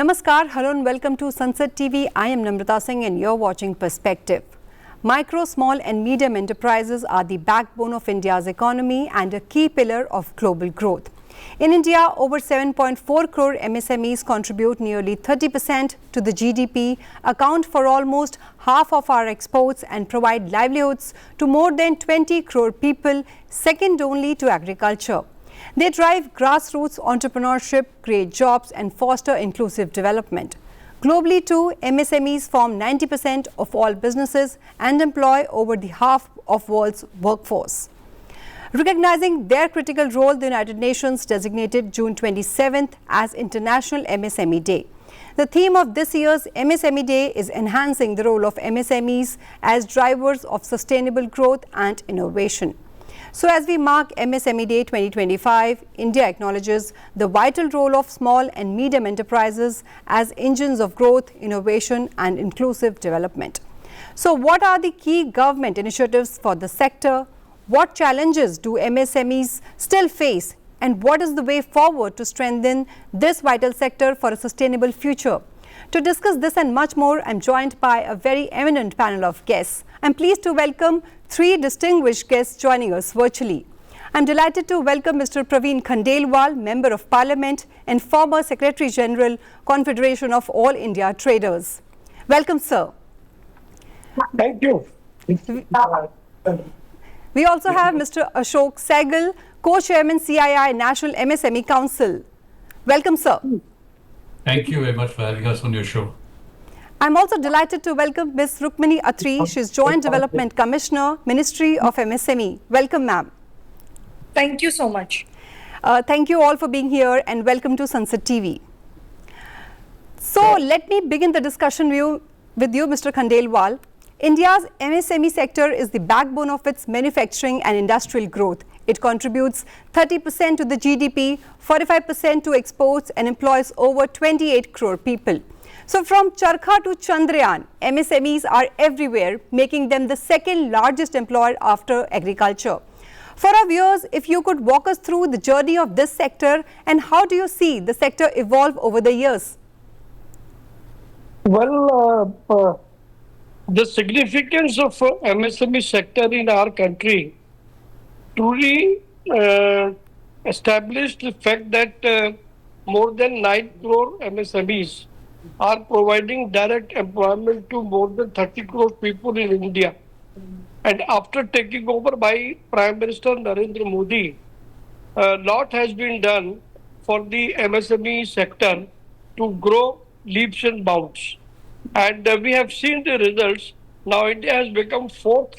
Namaskar, hello and welcome to Sansad TV. I am Namrata Singh and you're watching Perspective. Micro, small and medium enterprises are the backbone of India's economy and a key pillar of global growth. In India, over 7.4 crore MSMEs contribute nearly 30% to the GDP, account for almost half of our exports and provide livelihoods to more than 20 crore people, second only to agriculture. They drive grassroots entrepreneurship, create jobs and foster inclusive development. Globally too, MSMEs form 90% of all businesses and employ over the half of world's workforce. Recognizing their critical role, the United Nations designated June 27th as International MSME Day. The theme of this year's MSME Day is enhancing the role of MSMEs as drivers of sustainable growth and innovation. So as we mark MSME Day 2025, India acknowledges the vital role of small and medium enterprises as engines of growth, innovation and inclusive development. So what are the key government initiatives for the sector? What challenges do MSMEs still face? And what is the way forward to strengthen this vital sector for a sustainable future? To discuss this and much more, I am joined by a very eminent panel of guests. I am pleased to welcome three distinguished guests joining us virtually. I am delighted to welcome Mr. Praveen Khandelwal, Member of Parliament and former Secretary General, Confederation of All India Traders. Welcome, sir. Thank you. We also have Mr. Ashok Sehgal, Co-Chairman CII National MSME Council. Welcome, sir. Thank you very much for having us on your show. I'm also delighted to welcome Ms. Rukmini Atri. She's Joint Development Commissioner, Ministry of MSME. Welcome, ma'am. Thank you so much. Thank you all for being here and welcome to Sansad TV. So let me begin the discussion with you, Mr. Khandelwal. India's MSME sector is the backbone of its manufacturing and industrial growth. It contributes 30% to the GDP, 45% to exports and employs over 28 crore people. So from Charkha to Chandrayaan, MSMEs are everywhere, making them the second largest employer after agriculture. For our viewers, if you could walk us through the journey of this sector and how do you see the sector evolve over the years? Well, the significance of MSME sector in our country truly established the fact that more than 9 crore MSMEs are providing direct employment to more than 30 crore people in India. And after taking over by Prime Minister Narendra Modi, a lot has been done for the MSME sector to grow leaps and bounds. And we have seen the results. Now India has become fourth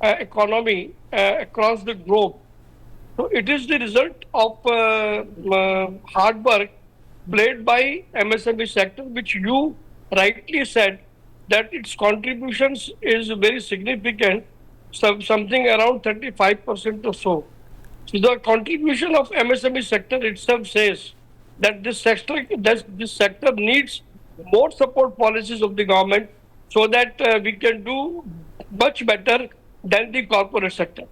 economy across the globe. So it is the result of hard work played by MSME sector, which you rightly said that its contributions is very significant, something around 35% or so. So the contribution of MSME sector itself says that this sector needs more support policies of the government so that we can do much better than the corporate sector.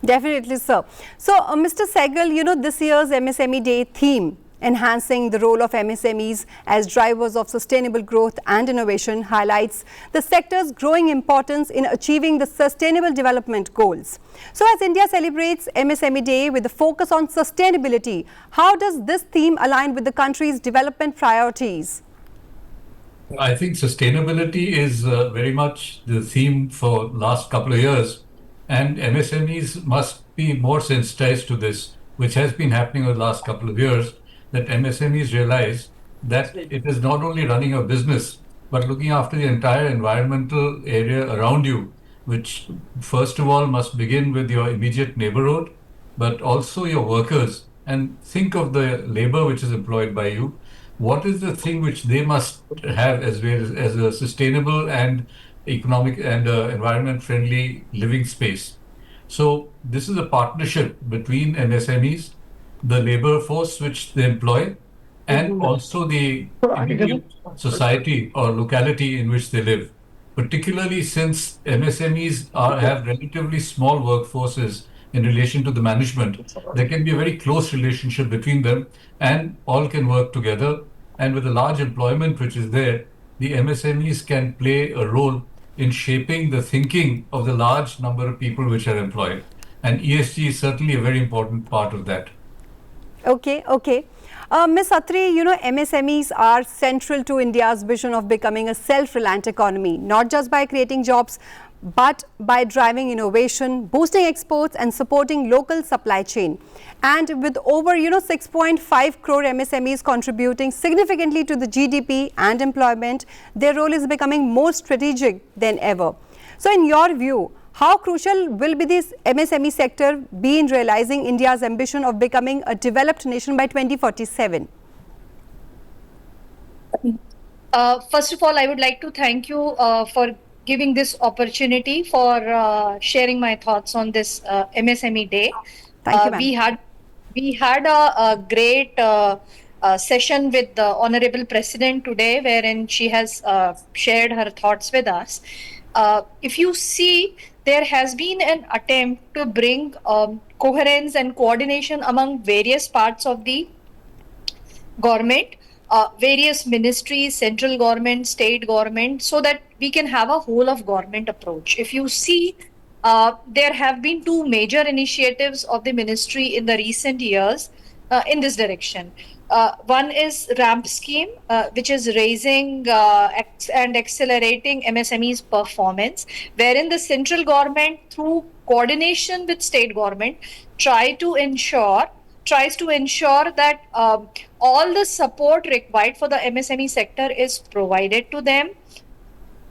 Definitely, sir. So, Mr. Sehgal, this year's MSME Day theme, enhancing the role of MSMEs as drivers of sustainable growth and innovation, highlights the sector's growing importance in achieving the sustainable development goals. So, as India celebrates MSME Day with a focus on sustainability, how does this theme align with the country's development priorities? I think sustainability is very much the theme for last couple of years, and MSMEs must be more sensitized to this, which has been happening over the last couple of years, that MSMEs realize that it is not only running a business, but looking after the entire environmental area around you, which first of all must begin with your immediate neighborhood, but also your workers, and think of the labor which is employed by you. What is the thing which they must have as a sustainable and economic and environment friendly living space? So this is a partnership between MSMEs, the labor force which they employ, and also the immediate society or locality in which they live. Particularly since MSMEs have relatively small workforces in relation to the management, there can be a very close relationship between them and all can work together And with the large employment which is there, the MSMEs can play a role in shaping the thinking of the large number of people which are employed. And ESG is certainly a very important part of that. Okay, okay. Ms. Atri, MSMEs are central to India's vision of becoming a self-reliant economy, not just by creating jobs, but by driving innovation, boosting exports and supporting local supply chain. And with over, 6.5 crore MSMEs contributing significantly to the GDP and employment, their role is becoming more strategic than ever. So in your view, how crucial will be this MSME sector be in realizing India's ambition of becoming a developed nation by 2047? First of all, I would like to thank you for giving this opportunity for sharing my thoughts on this MSME Day. Thank you, ma'am. We had a great session with the Honorable President today, wherein she has shared her thoughts with us. If you see, there has been an attempt to bring coherence and coordination among various parts of the government, various ministries, central government, state government, so that we can have a whole of government approach. If you see, there have been two major initiatives of the ministry in the recent years in this direction. One is RAMP scheme, which is raising and accelerating MSMEs performance, wherein the central government, through coordination with state government, tries to ensure that all the support required for the MSME sector is provided to them,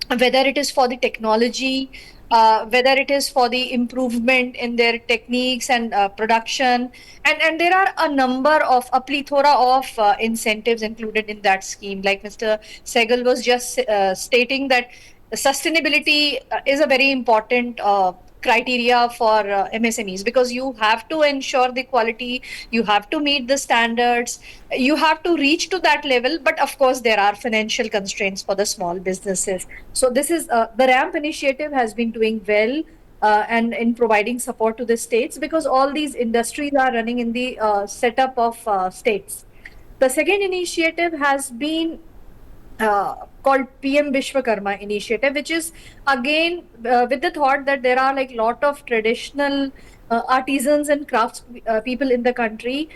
whether it is for the technology, whether it is for the improvement in their techniques and production, and there are a number of a plethora of incentives included in that scheme. Like Mr. Sehgal was just stating, that sustainability is a very important criteria for MSMEs, because you have to ensure the quality, you have to meet the standards, you have to reach to that level. But of course, there are financial constraints for the small businesses. So this is the RAMP initiative has been doing well and in providing support to the states, because all these industries are running in the setup of states. The second initiative has been called PM Vishwakarma initiative, which is again with the thought that there are like lot of traditional artisans and crafts people in the country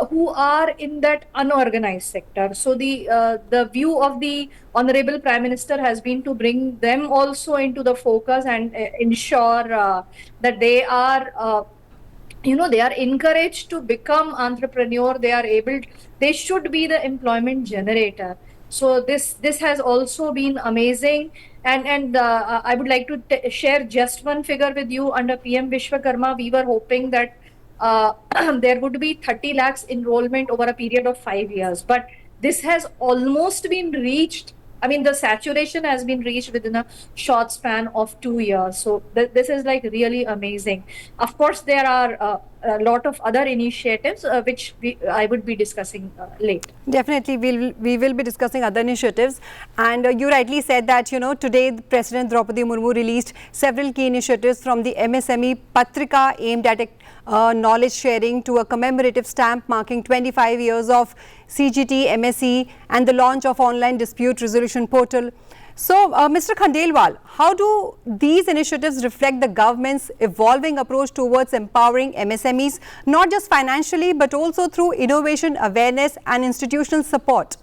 who are in that unorganized sector. So the view of the Honorable Prime Minister has been to bring them also into the focus and ensure that they are they are encouraged to become entrepreneur. They should be the employment generator. So this has also been amazing, and I would like to share just one figure with you. Under PM Vishwakarma, we were hoping that there would be 30 lakhs enrollment over a period of 5 years, but this has almost been reached. I mean, the saturation has been reached within a short span of 2 years. So this is like really amazing. Of course, there are a lot of other initiatives which I would be discussing later. Definitely, we will be discussing other initiatives. And you rightly said that, today President Draupadi Murmu released several key initiatives, from the MSME Patrika aimed at knowledge sharing to a commemorative stamp marking 25 years of CGT MSE and the launch of online dispute resolution portal. So, Mr. Khandelwal, how do these initiatives reflect the government's evolving approach towards empowering MSMEs, not just financially, but also through innovation, awareness and institutional support?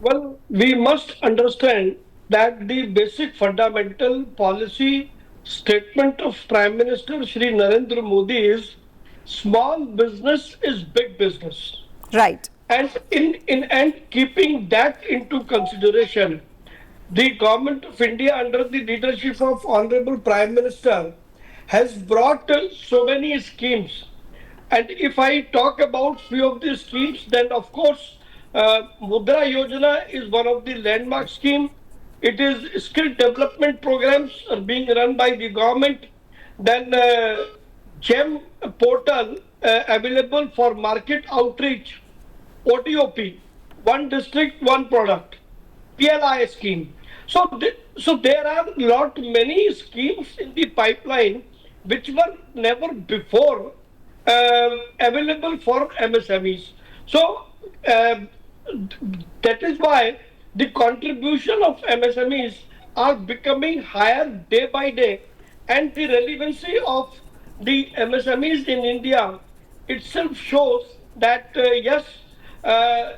Well, we must understand that the basic fundamental policy statement of Prime Minister Shri Narendra Modi is small business is big business. Right. And in keeping that into consideration, the Government of India, under the leadership of Honorable Prime Minister, has brought so many schemes. And if I talk about few of these schemes, then of course, Mudra Yojana is one of the landmark scheme. It is skill development programs are being run by the government. Then GEM portal available for market outreach, OTOP, one district, one product, PLI scheme. So there are many schemes in the pipeline which were never before available for MSMEs. So that is why the contribution of MSMEs are becoming higher day by day, and the relevancy of the MSMEs in India itself shows that yes, uh,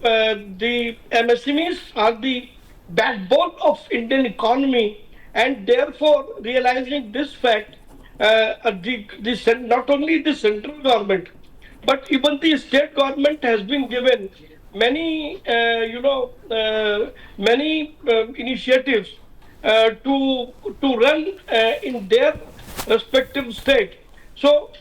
the MSMEs are the backbone of Indian economy, and therefore realizing this fact, not only the central government but even the state government has been given many, many initiatives to run in their respective state. So,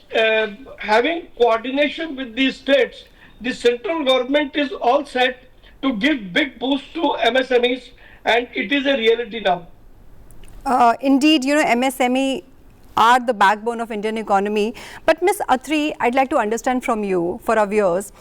having coordination with these states, the central government is all set to give big boost to MSMEs, and it is a reality now. Indeed, MSME are the backbone of Indian economy. But Ms. Athri, I'd like to understand from you, for our viewers,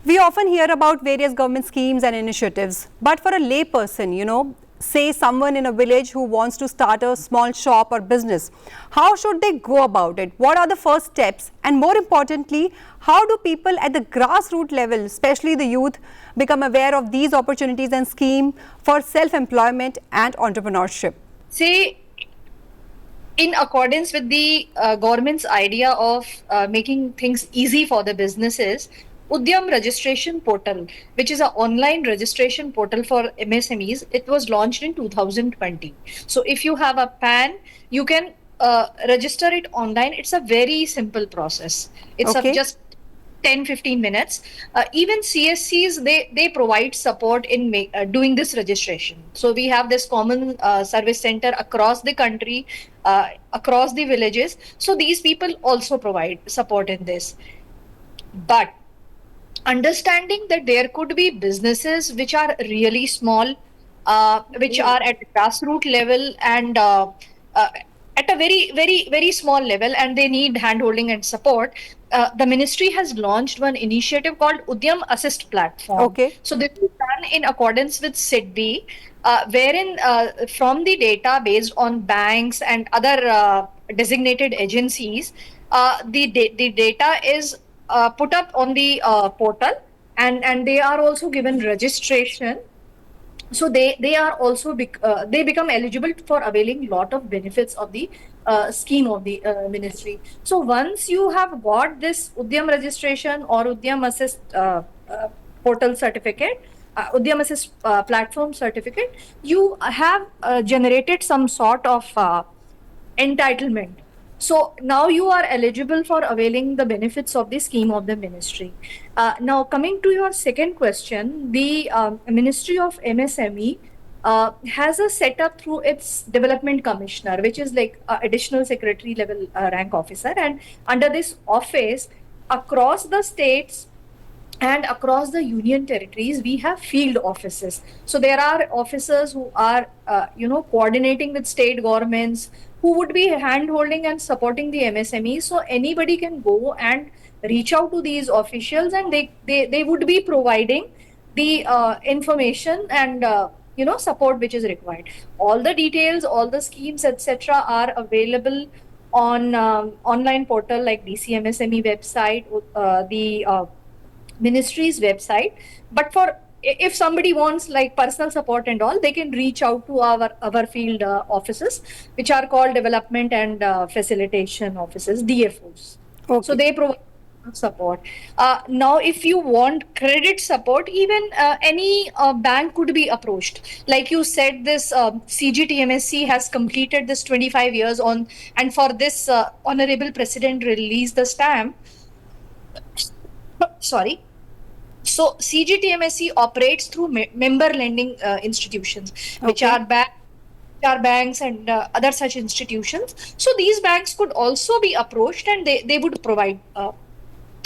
we often hear about various government schemes and initiatives. But for a lay person, say someone in a village who wants to start a small shop or business, how should they go about it? What are the first steps? And more importantly, how do people at the grassroots level, especially the youth, become aware of these opportunities and schemes for self-employment and entrepreneurship? See, in accordance with the government's idea of making things easy for the businesses, Udyam registration portal, which is an online registration portal for MSMEs, it was launched in 2020. So if you have a PAN, you can register it online. It's a very simple process. It's just 10-15 minutes. Even CSCs, they provide support in doing this registration. So we have this common service center across the country, across the villages. So these people also provide support in this. But understanding that there could be businesses which are really small, which are at grassroots level and at a very, very, very small level, and they need handholding and support. The ministry has launched one initiative called Udyam Assist platform. So this is done in accordance with SIDBI, wherein from the data based on banks and other designated agencies, the data is put up on the portal, and they are also given registration. So they are also they become eligible for availing lot of benefits of the scheme of the ministry. So once you have got this Udyam registration or Udyam Assist portal certificate, Udyam Assist platform certificate, you have generated some sort of entitlement. So now you are eligible for availing the benefits of the scheme of the ministry. Now coming to your second question, the Ministry of MSME has a setup through its development commissioner, which is like additional secretary level rank officer. And under this office, across the states and across the union territories, we have field offices. So there are officers who are, coordinating with state governments, who would be hand-holding and supporting the MSMEs. So anybody can go and reach out to these officials, and they would be providing the information and support which is required. All the details, all the schemes, etc., are available on online portal like DCMSME website, the ministry's website. But if somebody wants like personal support and all, they can reach out to our field offices, which are called development and facilitation offices, DFOs. So they provide support. Now, if you want credit support, even any bank could be approached. Like you said, this CGTMSC has completed this 25 years on, and for this Honorable President released the stamp. Sorry. So CGTMSC operates through member lending institutions, which are banks and other such institutions. So these banks could also be approached, and they would provide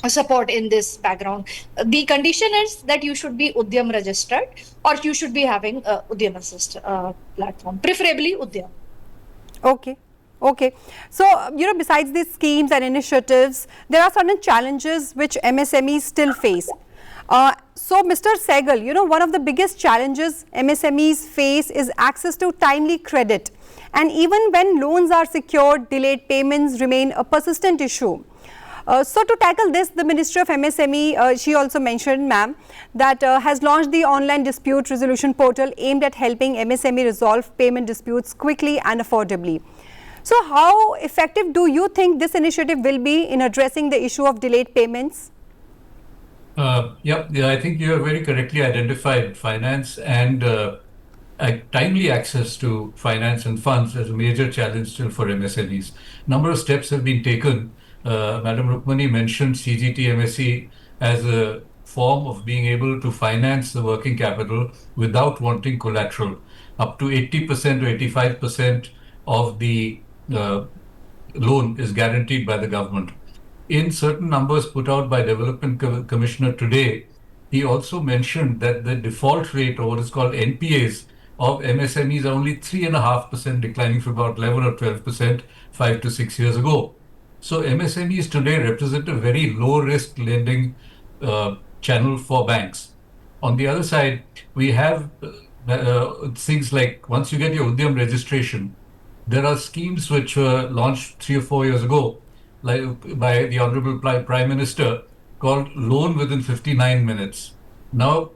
support in this background. The condition is that you should be Udyam registered, or you should be having Udyam Assist platform, preferably Udyam. Okay. So, besides these schemes and initiatives, there are certain challenges which MSMEs still face. So, Mr. Sehgal, one of the biggest challenges MSMEs face is access to timely credit. And even when loans are secured, delayed payments remain a persistent issue. So to tackle this, the Ministry of MSME, she also mentioned, ma'am, that has launched the online dispute resolution portal aimed at helping MSME resolve payment disputes quickly and affordably. So how effective do you think this initiative will be in addressing the issue of delayed payments? Yeah, I think you have very correctly identified finance and timely access to finance and funds as a major challenge still for MSMEs. Number of steps have been taken. Madam Rukmani mentioned CGTMSE as a form of being able to finance the working capital without wanting collateral. Up to 80% or 85% of the loan is guaranteed by the government. In certain numbers put out by Development Commissioner today, he also mentioned that the default rate, or what is called NPAs, of MSMEs are only 3.5%, declining from about 11 or 12% 5 to 6 years ago. So MSMEs today represent a very low risk lending channel for banks. On the other side, we have things like once you get your UDYAM registration, there are schemes which were launched 3 or 4 years ago, like by the Honorable Prime Minister, called Loan Within 59 Minutes. Now,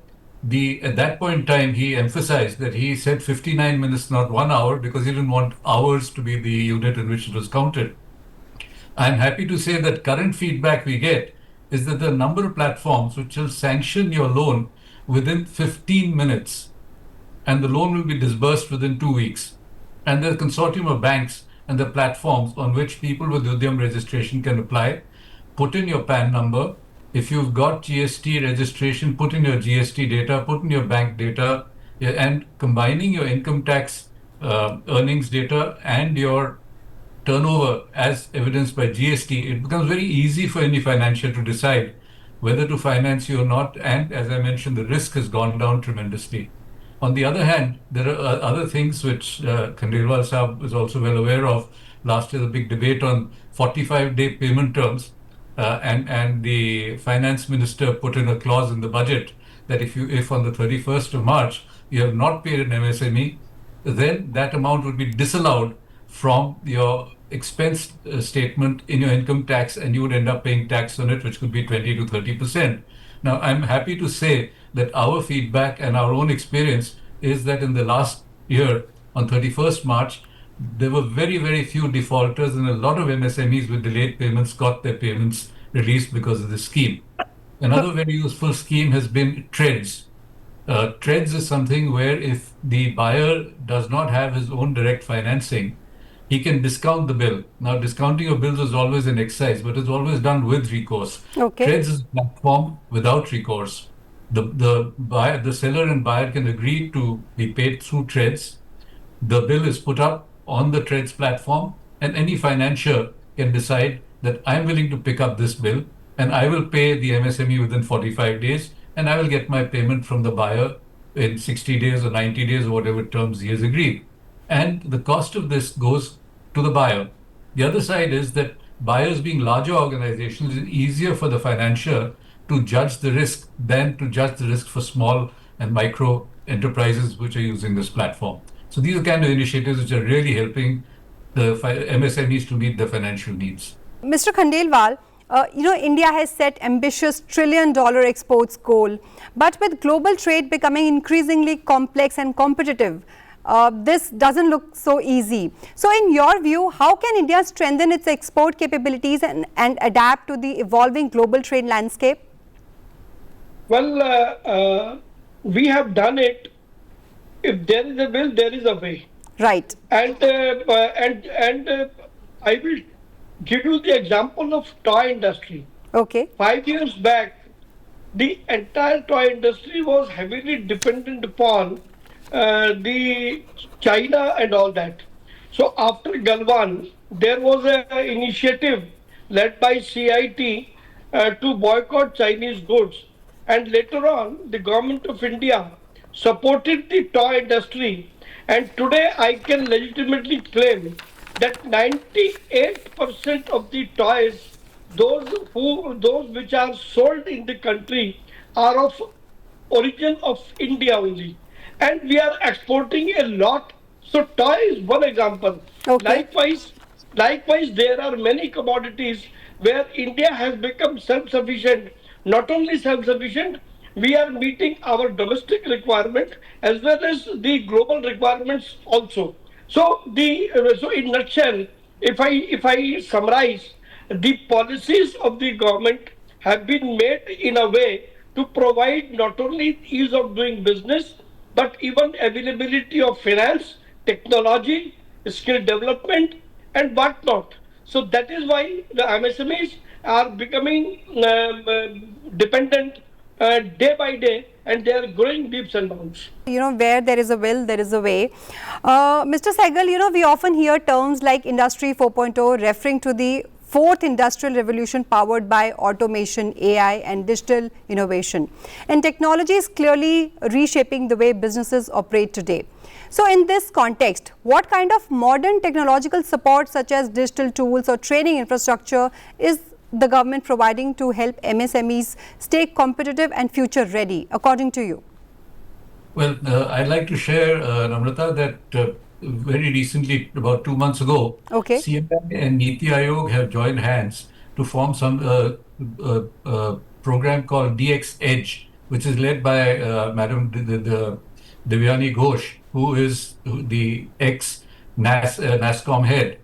at that point in time, he emphasized that he said 59 minutes, not 1 hour, because he didn't want hours to be the unit in which it was counted. I'm happy to say that current feedback we get is that the number of platforms which will sanction your loan within 15 minutes, and the loan will be disbursed within 2 weeks. And there's a consortium of banks and the platforms on which people with UDYAM registration can apply. Put in your PAN number. If you've got GST registration, put in your GST data, put in your bank data, and combining your income tax earnings data and your turnover as evidenced by GST, it becomes very easy for any financier to decide whether to finance you or not. And as I mentioned, the risk has gone down tremendously. On the other hand, there are other things which Khandelwal Saab is also well aware of. Last year, the big debate on 45-day payment terms, and the finance minister put in a clause in the budget that if on the 31st of March you have not paid an MSME, then that amount would be disallowed from your expense statement in your income tax, and you would end up paying tax on it, which could be 20 to 30%. Now, I'm happy to say that our feedback and our own experience is that in the last year, on 31st March, there were very, very few defaulters, and a lot of MSMEs with delayed payments got their payments released because of this scheme. Another very useful scheme has been TREADS. TREADS is something where if the buyer does not have his own direct financing, he can discount the bill. Now, discounting of bills is always an exercise, but it's always done with recourse. Okay. TREADS is a platform without recourse. The seller and buyer can agree to be paid through TREADS. The bill is put up on the TREADS platform, and any financier can decide that I'm willing to pick up this bill and I will pay the MSME within 45 days, and I will get my payment from the buyer in 60 days or 90 days or whatever terms he has agreed. And the cost of this goes to the buyer. The other side is that buyers being larger organizations, it's easier for the financier to judge the risk than to judge the risk for small and micro enterprises which are using this platform. So these are kind of initiatives which are really helping the MSMEs to meet their financial needs. Mr. Khandelwal, India has set ambitious $1 trillion exports goal, but with global trade becoming increasingly complex and competitive, this doesn't look so easy. So in your view, how can India strengthen its export capabilities and adapt to the evolving global trade landscape? Well, we have done it. If there is a will, there is a way. Right. And I will give you the example of toy industry. Okay. 5 years back, the entire toy industry was heavily dependent upon the China and all that. So after Galwan, there was an initiative led by CIT to boycott Chinese goods. And later on, the government of India supported the toy industry. And today I can legitimately claim that 98% of the toys, those which are sold in the country, are of origin of India only. And we are exporting a lot. So toy is one example. Okay. Likewise, there are many commodities where India has become self-sufficient. Not only self-sufficient, we are meeting our domestic requirement as well as the global requirements also. So in nutshell, if I summarize, the policies of the government have been made in a way to provide not only ease of doing business but even availability of finance, technology, skill development, and whatnot. So that is why the MSMEs are becoming dependent day by day, and they are growing leaps and bounds. Where there is a will, there is a way. Mr. Sehgal, we often hear terms like Industry 4.0 referring to the fourth industrial revolution powered by automation, AI and digital innovation. And technology is clearly reshaping the way businesses operate today. So in this context, what kind of modern technological support such as digital tools or training infrastructure is the government providing to help MSMEs stay competitive and future ready, according to you? Well, I'd like to share, Namrata, that very recently, about 2 months ago, CMI and Niti Aayog have joined hands to form some program called DX Edge, which is led by Madam UDYAMI Ghosh, who is the ex-NASSCOM head.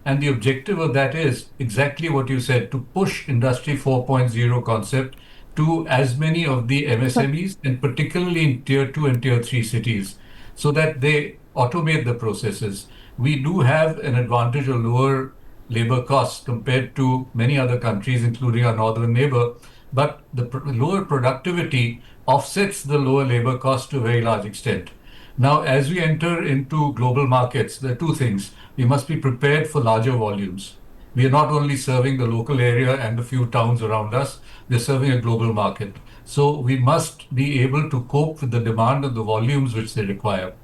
And the objective of that is exactly what you said, to push Industry 4.0 concept to as many of the MSMEs, and particularly in Tier 2 and Tier 3 cities, so that they automate the processes. We do have an advantage of lower labor costs compared to many other countries, including our northern neighbor, but the lower productivity offsets the lower labor cost to a very large extent. Now, as we enter into global markets, there are two things. We must be prepared for larger volumes. We are not only serving the local area and a few towns around us, we're serving a global market. So we must be able to cope with the demand and the volumes which they require.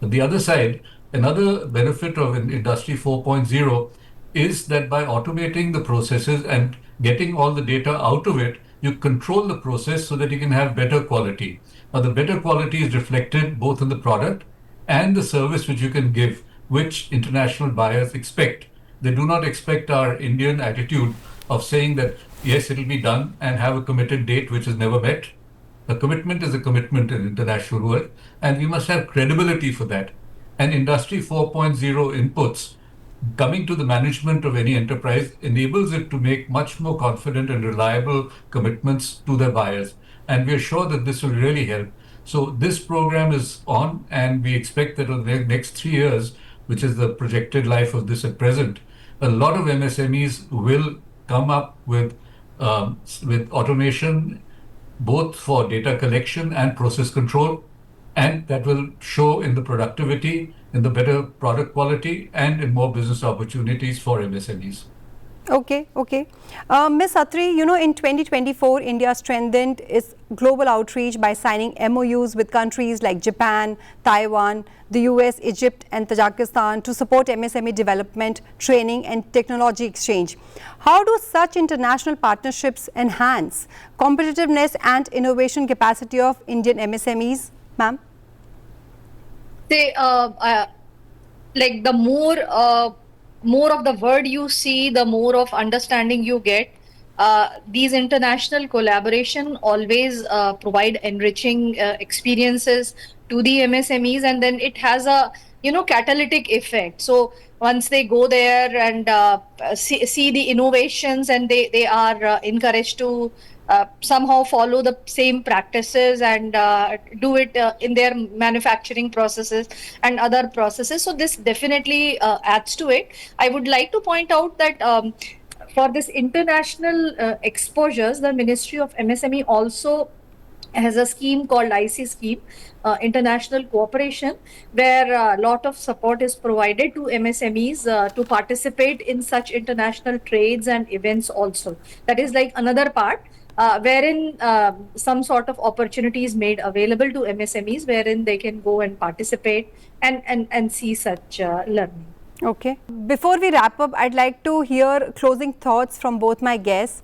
On the other side, another benefit of Industry 4.0 is that by automating the processes and getting all the data out of it, you control the process so that you can have better quality. Now, the better quality is reflected both in the product and the service which you can give, which international buyers expect. They do not expect our Indian attitude of saying that, yes, it'll be done and have a committed date which is never met. A commitment is a commitment in international world, and we must have credibility for that. And Industry 4.0 inputs coming to the management of any enterprise enables it to make much more confident and reliable commitments to their buyers. And we are sure that this will really help. So this program is on, and we expect that in the next 3 years, which is the projected life of this at present, a lot of MSMEs will come up with automation, both for data collection and process control, and that will show in the productivity, in the better product quality, and in more business opportunities for MSMEs. Okay. Ms. Atri, in 2024, India strengthened its global outreach by signing MOUs with countries like Japan, Taiwan, the US, Egypt and Tajikistan to support MSME development, training and technology exchange. How do such international partnerships enhance competitiveness and innovation capacity of Indian MSMEs, ma'am? Like the more of the word you see, the more of understanding you get. These international collaboration always provide enriching experiences to the MSMEs, and then it has a catalytic effect. So once they go there and see the innovations, and they are encouraged to somehow follow the same practices and do it in their manufacturing processes and other processes. So this definitely adds to it. I would like to point out that for this international exposures, the Ministry of MSME also has a scheme called IC scheme, international cooperation, where a lot of support is provided to MSMEs to participate in such international trades and events also. That is like another part wherein some sort of opportunity is made available to MSMEs, wherein they can go and participate and see such learning. Okay. Before we wrap up, I'd like to hear closing thoughts from both my guests.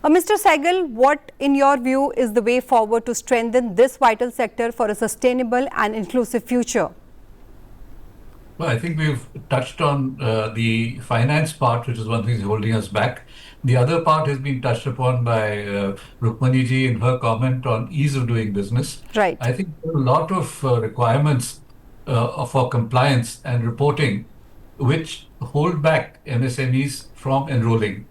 Mr. Sehgal, what in your view is the way forward to strengthen this vital sector for a sustainable and inclusive future? Well, I think we've touched on the finance part, which is one thing holding us back. The other part has been touched upon by Rukmani ji in her comment on ease of doing business. Right. I think there are a lot of requirements for compliance and reporting which hold back MSMEs from enrolling.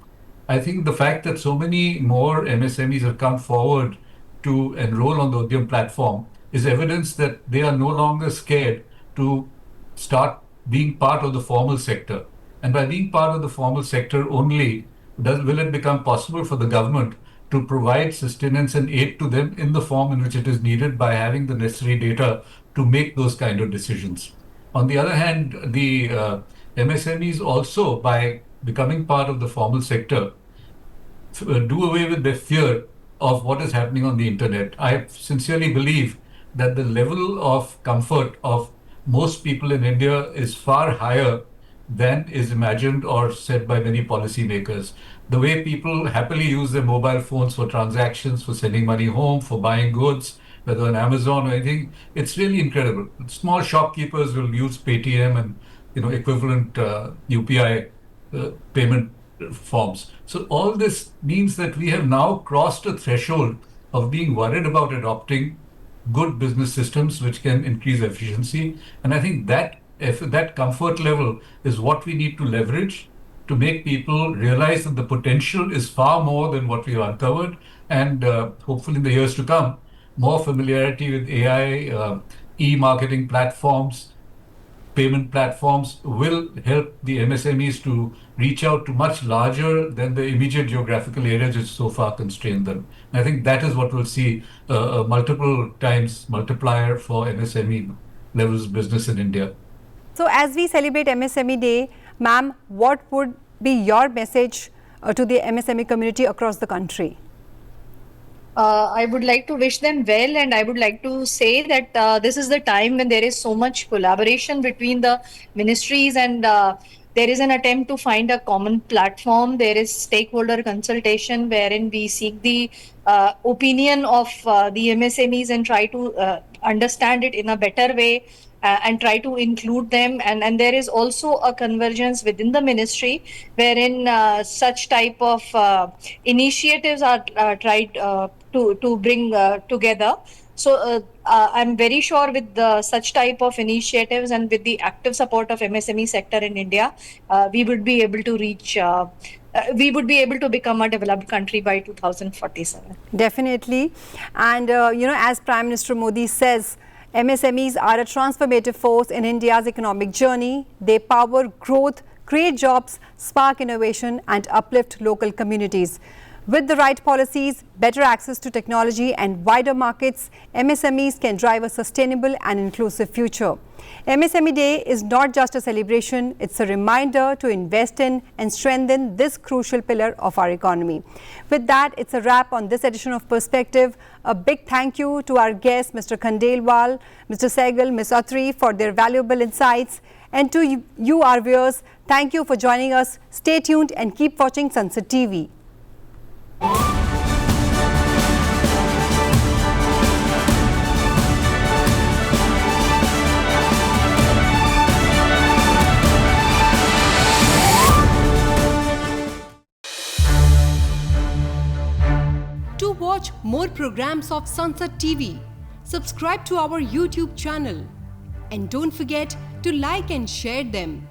I think the fact that so many more MSMEs have come forward to enroll on the Udyam platform is evidence that they are no longer scared to start being part of the formal sector. And by being part of the formal sector only, will it become possible for the government to provide sustenance and aid to them in the form in which it is needed by having the necessary data to make those kind of decisions. On the other hand, the MSMEs also, by becoming part of the formal sector, do away with their fear of what is happening on the internet. I sincerely believe that the level of comfort of most people in India is far higher than is imagined or said by many policymakers. The way people happily use their mobile phones for transactions, for sending money home, for buying goods, whether on Amazon or anything, it's really incredible. Small shopkeepers will use Paytm and equivalent UPI payment forms. So all this means that we have now crossed a threshold of being worried about adopting good business systems which can increase efficiency. And I think that if that comfort level is what we need to leverage to make people realize that the potential is far more than what we have uncovered. And hopefully in the years to come, more familiarity with AI, e-marketing platforms, payment platforms will help the MSMEs to reach out to much larger than the immediate geographical areas which so far constrain them. And I think that is what we'll see a multiple times multiplier for MSME levels business in India. So as we celebrate MSME Day, ma'am, what would be your message to the MSME community across the country? I would like to wish them well, and I would like to say that this is the time when there is so much collaboration between the ministries, and there is an attempt to find a common platform. There is stakeholder consultation wherein we seek the opinion of the MSMEs and try to understand it in a better way. And try to include them, and there is also a convergence within the ministry wherein such type of initiatives are tried to bring together. So I'm very sure with such type of initiatives and with the active support of MSME sector in India, we would be able to reach we would be able to become a developed country by 2047. Definitely. And as Prime Minister Modi says, MSMEs are a transformative force in India's economic journey. They power growth, create jobs, spark innovation, and uplift local communities. With the right policies, better access to technology, and wider markets, MSMEs can drive a sustainable and inclusive future. MSME Day is not just a celebration, it's a reminder to invest in and strengthen this crucial pillar of our economy. With that, it's a wrap on this edition of Perspective. A big thank you to our guests, Mr. Khandelwal, Mr. Sehgal, Ms. Attri, for their valuable insights. And to you, our viewers, thank you for joining us. Stay tuned and keep watching Sansad TV. To watch more programs of Sansad TV, subscribe to our YouTube channel and don't forget to like and share them.